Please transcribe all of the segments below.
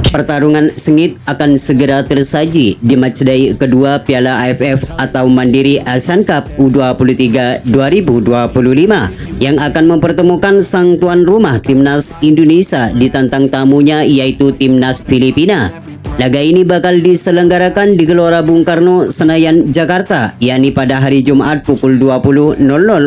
Pertarungan sengit akan segera tersaji di matchday kedua Piala AFF atau Mandiri Asian Cup U23 2025 yang akan mempertemukan sang tuan rumah Timnas Indonesia ditantang tamunya yaitu Timnas Filipina. Laga ini bakal diselenggarakan di Gelora Bung Karno, Senayan, Jakarta, yakni pada hari Jumat pukul 20.00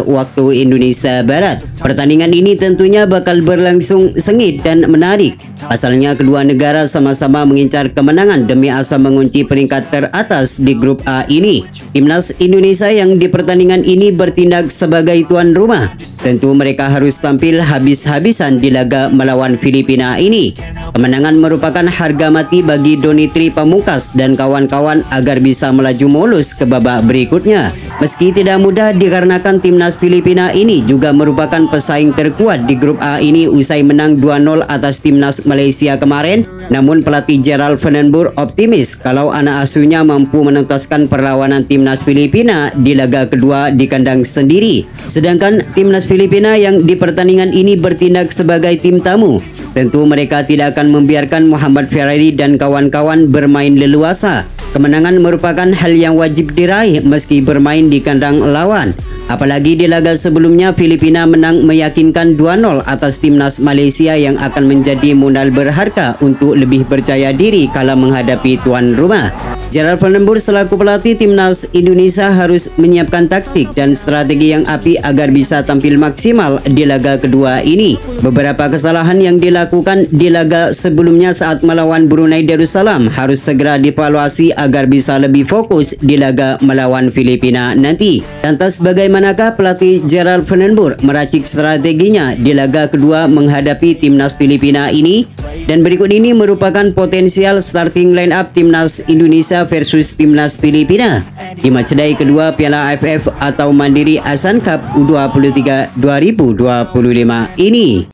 waktu Indonesia Barat. Pertandingan ini tentunya bakal berlangsung sengit dan menarik. Pasalnya kedua negara sama-sama mengincar kemenangan demi asa mengunci peringkat teratas di grup A ini. Timnas Indonesia yang di pertandingan ini bertindak sebagai tuan rumah. Tentu mereka harus tampil habis-habisan di laga melawan Filipina ini. Kemenangan merupakan harga mati bagi Donitri Pamungkas dan kawan-kawan agar bisa melaju mulus ke babak berikutnya. Meski tidak mudah dikarenakan Timnas Filipina ini juga merupakan pesaing terkuat di grup A ini usai menang 2-0 atas Timnas Malaysia kemarin. Namun pelatih Gerald Vandenboer optimis kalau anak asuhnya mampu menuntaskan perlawanan Timnas Filipina di laga kedua di kandang sendiri. Sedangkan Timnas Filipina yang di pertandingan ini bertindak sebagai tim tamu, tentu mereka tidak akan membiarkan Muhammad Ferrari dan kawan-kawan bermain leluasa. Kemenangan merupakan hal yang wajib diraih meski bermain di kandang lawan. Apalagi di laga sebelumnya Filipina menang meyakinkan 2-0 atas Timnas Malaysia yang akan menjadi modal berharga untuk lebih percaya diri kala menghadapi tuan rumah. Gerald Vandenboer selaku pelatih Timnas Indonesia harus menyiapkan taktik dan strategi yang apik agar bisa tampil maksimal di laga kedua ini. Beberapa kesalahan yang dilakukan di laga sebelumnya saat melawan Brunei Darussalam harus segera dievaluasi agar bisa lebih fokus di laga melawan Filipina nanti. Lantas bagaimanakah pelatih Gerald Vandenboer meracik strateginya di laga kedua menghadapi Timnas Filipina ini? Dan berikut ini merupakan potensial starting line up Timnas Indonesia versus Timnas Filipina di matchday kedua Piala AFF atau Mandiri Asian Cup U23 2025 ini.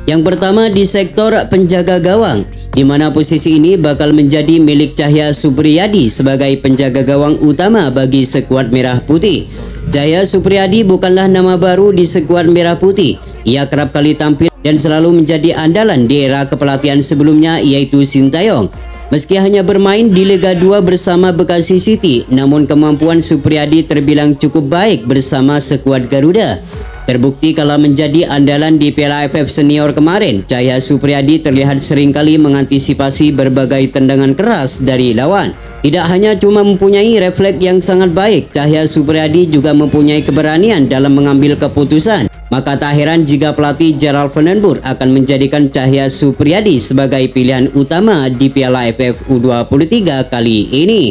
Yang pertama di sektor penjaga gawang, di mana posisi ini bakal menjadi milik Cahya Supriyadi sebagai penjaga gawang utama bagi skuad Merah Putih. Cahya Supriyadi bukanlah nama baru di skuad Merah Putih. Ia kerap kali tampil dan selalu menjadi andalan di era kepelatihan sebelumnya yaitu Sintayong. Meski hanya bermain di Liga 2 bersama Bekasi City, namun kemampuan Supriyadi terbilang cukup baik bersama skuad Garuda. Terbukti kala menjadi andalan di Piala AFF Senior kemarin, Cahya Supriyadi terlihat seringkali mengantisipasi berbagai tendangan keras dari lawan. Tidak hanya cuma mempunyai refleks yang sangat baik, Cahya Supriyadi juga mempunyai keberanian dalam mengambil keputusan. Maka tak heran jika pelatih Gerald Vandenboer akan menjadikan Cahya Supriyadi sebagai pilihan utama di Piala AFF U23 kali ini.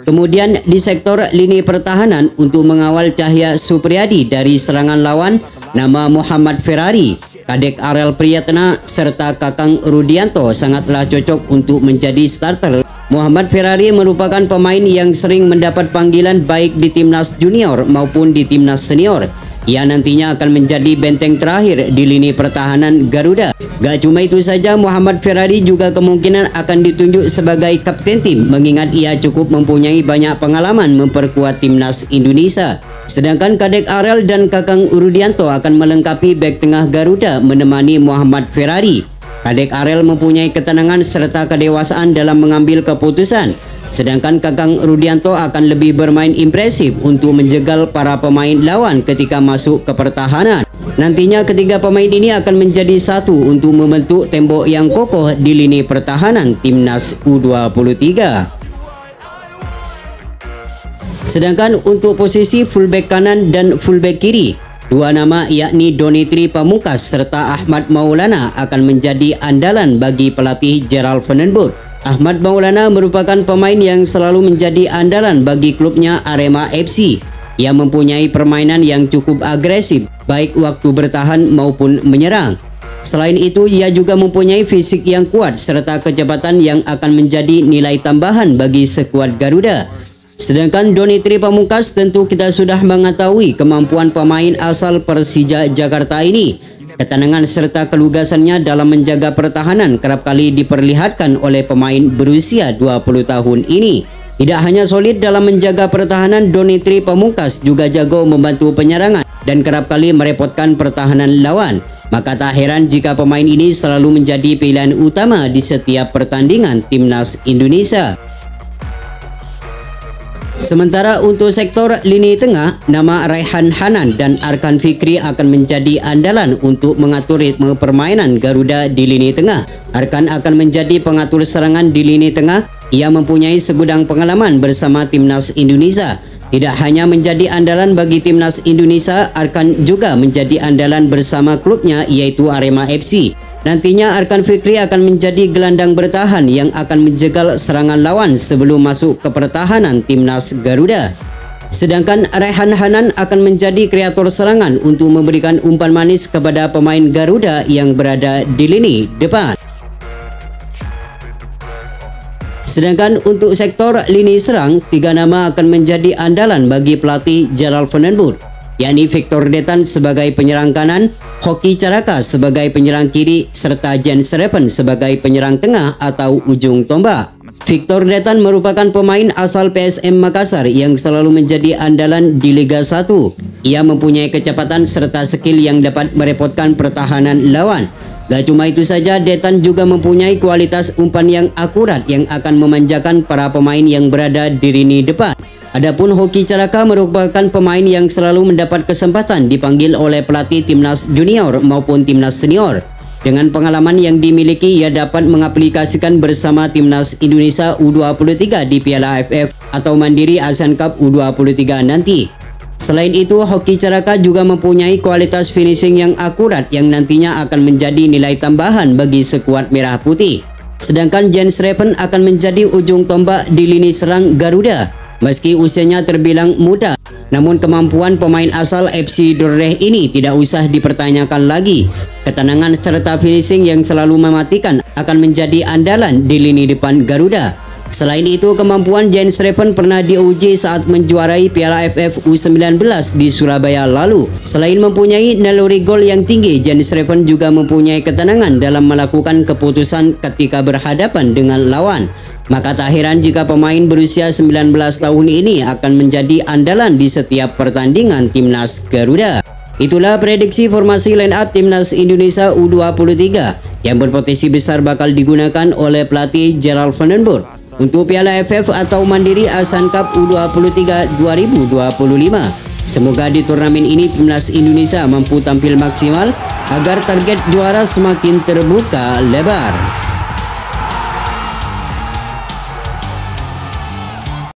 Kemudian di sektor lini pertahanan untuk mengawal Cahya Supriyadi dari serangan lawan, nama Muhammad Ferrari, Kadek Arel Priyatna serta Kakang Rudianto sangatlah cocok untuk menjadi starter. Muhammad Ferrari merupakan pemain yang sering mendapat panggilan baik di timnas junior maupun di timnas senior. Ia nantinya akan menjadi benteng terakhir di lini pertahanan Garuda. Gak cuma itu saja, Muhammad Ferrari juga kemungkinan akan ditunjuk sebagai kapten tim mengingat ia cukup mempunyai banyak pengalaman memperkuat timnas Indonesia. Sedangkan Kadek Arel dan Kakang Rudianto akan melengkapi bek tengah Garuda menemani Muhammad Ferrari. Kadek Arel mempunyai ketenangan serta kedewasaan dalam mengambil keputusan. Sedangkan Kakang Rudianto akan lebih bermain impresif untuk menjegal para pemain lawan ketika masuk ke pertahanan. Nantinya ketiga pemain ini akan menjadi satu untuk membentuk tembok yang kokoh di lini pertahanan timnas U23. Sedangkan untuk posisi fullback kanan dan fullback kiri, dua nama yakni Donitri Pamungkas serta Ahmad Maulana akan menjadi andalan bagi pelatih Gerald Vandenboer. Ahmad Maulana merupakan pemain yang selalu menjadi andalan bagi klubnya Arema FC. Ia mempunyai permainan yang cukup agresif, baik waktu bertahan maupun menyerang. Selain itu, ia juga mempunyai fisik yang kuat serta kecepatan yang akan menjadi nilai tambahan bagi skuad Garuda. Sedangkan Donitri Pamungkas tentu kita sudah mengetahui kemampuan pemain asal Persija Jakarta ini. Ketenangan serta kelugasannya dalam menjaga pertahanan kerap kali diperlihatkan oleh pemain berusia 20 tahun ini. Tidak hanya solid dalam menjaga pertahanan, Donitri Pamungkas juga jago membantu penyerangan dan kerap kali merepotkan pertahanan lawan. Maka tak heran jika pemain ini selalu menjadi pilihan utama di setiap pertandingan timnas Indonesia. Sementara untuk sektor lini tengah, nama Raihan Hanan dan Arkan Fikri akan menjadi andalan untuk mengatur ritme permainan Garuda di lini tengah. Arkan akan menjadi pengatur serangan di lini tengah. Ia mempunyai segudang pengalaman bersama timnas Indonesia. Tidak hanya menjadi andalan bagi timnas Indonesia, Arkan juga menjadi andalan bersama klubnya yaitu Arema FC. Nantinya Arkan Fikri akan menjadi gelandang bertahan yang akan menjegal serangan lawan sebelum masuk ke pertahanan timnas Garuda. Sedangkan Raihan Hanan akan menjadi kreator serangan untuk memberikan umpan manis kepada pemain Garuda yang berada di lini depan. Sedangkan untuk sektor lini serang, 3 nama akan menjadi andalan bagi pelatih Gerald Van den Bosch, yakni Victor Detan sebagai penyerang kanan, Hoki Caraka sebagai penyerang kiri, serta Jens Schreven sebagai penyerang tengah atau ujung tombak. Victor Detan merupakan pemain asal PSM Makassar yang selalu menjadi andalan di Liga 1. Ia mempunyai kecepatan serta skill yang dapat merepotkan pertahanan lawan. Gak cuma itu saja, Detan juga mempunyai kualitas umpan yang akurat yang akan memanjakan para pemain yang berada di lini depan. Adapun Hoki Caraka merupakan pemain yang selalu mendapat kesempatan dipanggil oleh pelatih timnas junior maupun timnas senior. Dengan pengalaman yang dimiliki, ia dapat mengaplikasikan bersama timnas Indonesia U23 di Piala AFF atau Mandiri Asian Cup U23 nanti. Selain itu, Hoki Caraka juga mempunyai kualitas finishing yang akurat yang nantinya akan menjadi nilai tambahan bagi skuad merah putih. Sedangkan Jens Schreven akan menjadi ujung tombak di lini serang Garuda. Meski usianya terbilang muda, namun kemampuan pemain asal FC Dordrecht ini tidak usah dipertanyakan lagi. Ketenangan serta finishing yang selalu mematikan akan menjadi andalan di lini depan Garuda. Selain itu, kemampuan Jens Schreven pernah diuji saat menjuarai Piala AFF U19 di Surabaya lalu. Selain mempunyai naluri gol yang tinggi, Jens Schreven juga mempunyai ketenangan dalam melakukan keputusan ketika berhadapan dengan lawan. Maka tak heran jika pemain berusia 19 tahun ini akan menjadi andalan di setiap pertandingan timnas Garuda. Itulah prediksi formasi line up timnas Indonesia U23 yang berpotensi besar bakal digunakan oleh pelatih Gerald Van den Bosch untuk Piala AFF atau Mandiri Asian Cup U23 2025. Semoga di turnamen ini timnas Indonesia mampu tampil maksimal agar target juara semakin terbuka lebar.